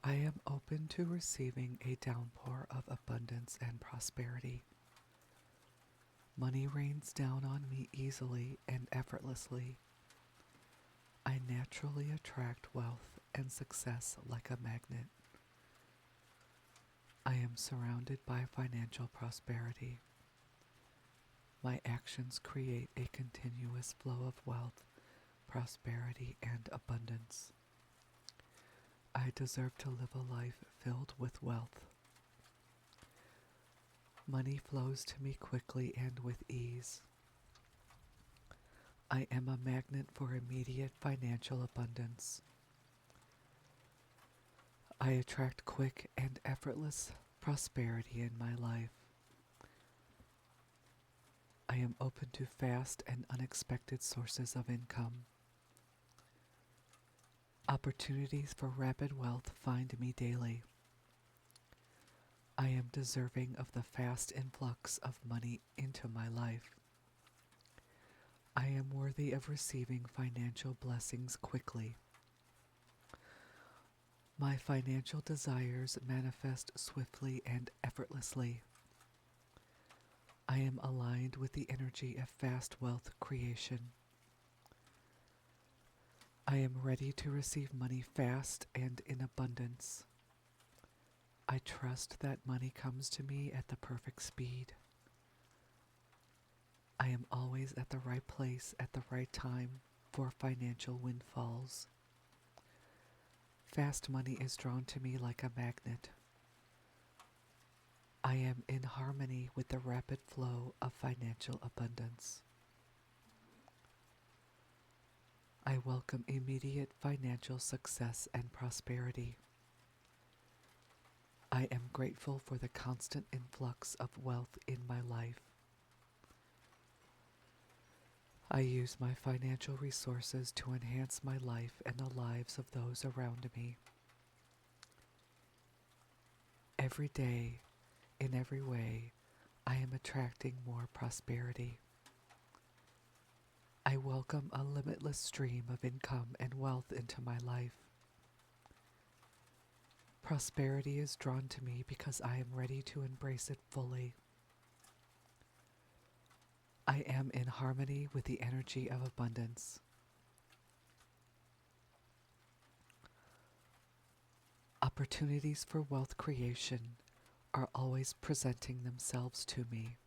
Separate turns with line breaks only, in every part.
I am open to receiving a downpour of abundance and prosperity. Money rains down on me easily and effortlessly. I naturally attract wealth and success like a magnet. I am surrounded by financial prosperity. My actions create a continuous flow of wealth, prosperity, and abundance. I deserve to live a life filled with wealth. Money flows to me quickly and with ease. I am a magnet for immediate financial abundance. I attract quick and effortless prosperity in my life. I am open to fast and unexpected sources of income. Opportunities for rapid wealth find me daily. I am deserving of the fast influx of money into my life. I am worthy of receiving financial blessings quickly. My financial desires manifest swiftly and effortlessly. I am aligned with the energy of fast wealth creation. I am ready to receive money fast and in abundance. I trust that money comes to me at the perfect speed. I am always at the right place at the right time for financial windfalls. Fast money is drawn to me like a magnet. I am in harmony with the rapid flow of financial abundance. I welcome immediate financial success and prosperity. I am grateful for the constant influx of wealth in my life. I use my financial resources to enhance my life and the lives of those around me. Every day, in every way, I am attracting more prosperity. I welcome a limitless stream of income and wealth into my life. Prosperity is drawn to me because I am ready to embrace it fully. I am in harmony with the energy of abundance. Opportunities for wealth creation are always presenting themselves to me.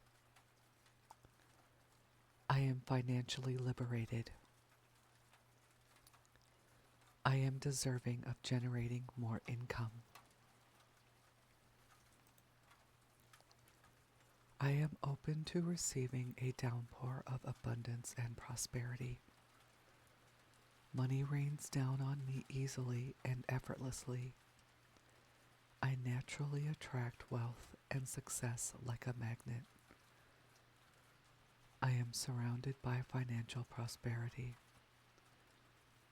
I am financially liberated. I am deserving of generating more income. I am open to receiving a downpour of abundance and prosperity. Money rains down on me easily and effortlessly. I naturally attract wealth and success like a magnet. I am surrounded by financial prosperity.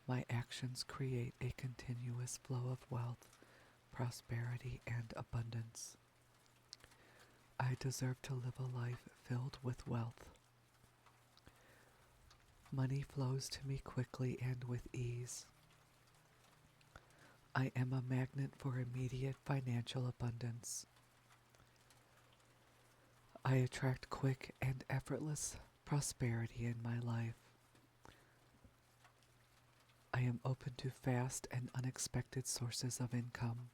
My actions create a continuous flow of wealth, prosperity, and abundance. I deserve to live a life filled with wealth. Money flows to me quickly and with ease. I am a magnet for immediate financial abundance. I attract quick and effortless prosperity in my life. I am open to fast and unexpected sources of income.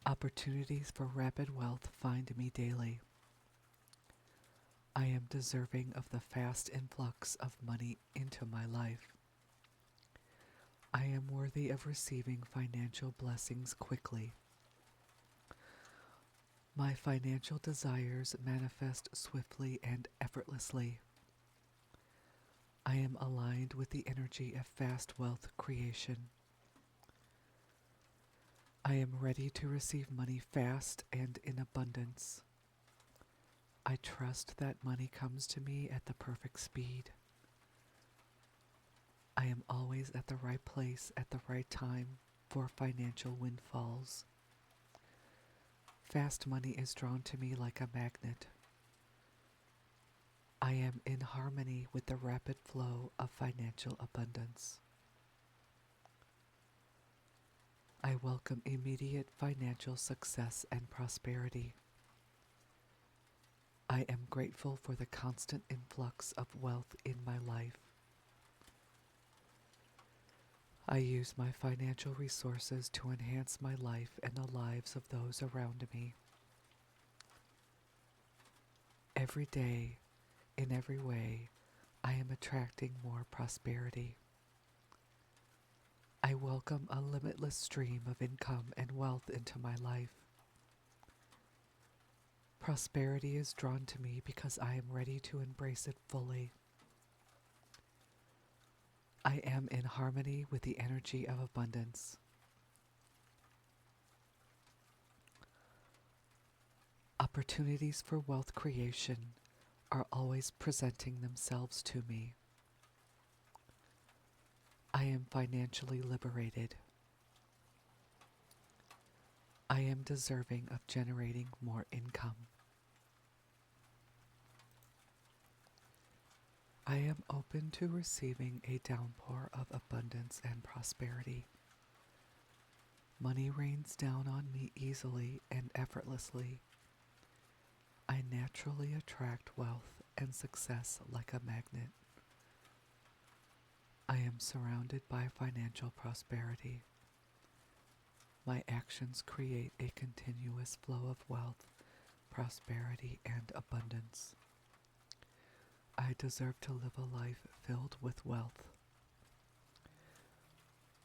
Opportunities for rapid wealth find me daily. I am deserving of the fast influx of money into my life. I am worthy of receiving financial blessings quickly. My financial desires manifest swiftly and effortlessly. I am aligned with the energy of fast wealth creation. I am ready to receive money fast and in abundance. I trust that money comes to me at the perfect speed. I am always at the right place at the right time for financial windfalls. Fast money is drawn to me like a magnet. I am in harmony with the rapid flow of financial abundance. I welcome immediate financial success and prosperity. I am grateful for the constant influx of wealth in my life. I use my financial resources to enhance my life and the lives of those around me. Every day, in every way, I am attracting more prosperity. I welcome a limitless stream of income and wealth into my life. Prosperity is drawn to me because I am ready to embrace it fully. I am in harmony with the energy of abundance. Opportunities for wealth creation are always presenting themselves to me. I am financially liberated. I am deserving of generating more income. I am open to receiving a downpour of abundance and prosperity. Money rains down on me easily and effortlessly. I naturally attract wealth and success like a magnet. I am surrounded by financial prosperity. My actions create a continuous flow of wealth, prosperity, and abundance. I deserve to live a life filled with wealth.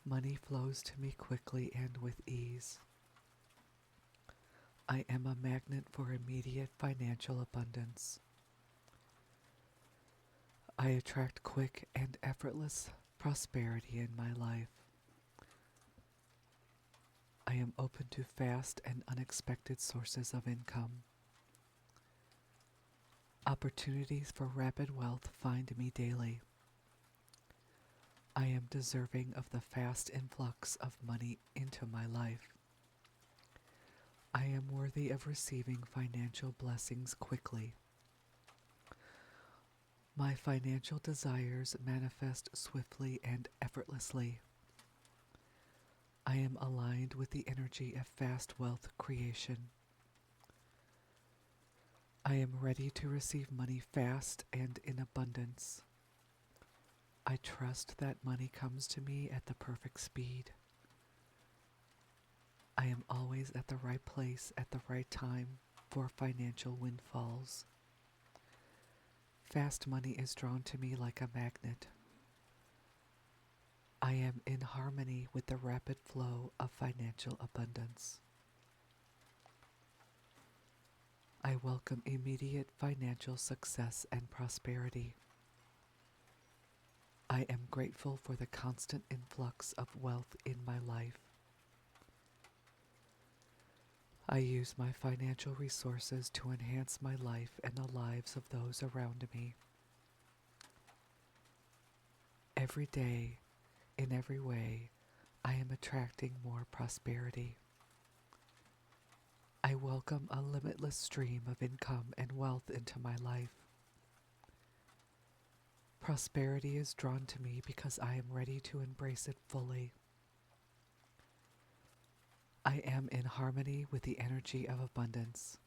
Money flows to me quickly and with ease. I am a magnet for immediate financial abundance. I attract quick and effortless prosperity in my life. I am open to fast and unexpected sources of income. Opportunities for rapid wealth find me daily. I am deserving of the fast influx of money into my life. I am worthy of receiving financial blessings quickly. My financial desires manifest swiftly and effortlessly. I am aligned with the energy of fast wealth creation. I am ready to receive money fast and in abundance. I trust that money comes to me at the perfect speed. I am always at the right place at the right time for financial windfalls. Fast money is drawn to me like a magnet. I am in harmony with the rapid flow of financial abundance. I welcome immediate financial success and prosperity. I am grateful for the constant influx of wealth in my life. I use my financial resources to enhance my life and the lives of those around me. Every day, in every way, I am attracting more prosperity. I welcome a limitless stream of income and wealth into my life. Prosperity is drawn to me because I am ready to embrace it fully. I am in harmony with the energy of abundance.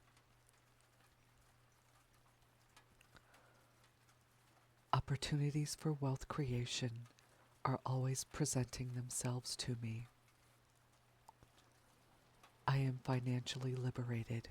Opportunities for wealth creation are always presenting themselves to me. I am financially liberated.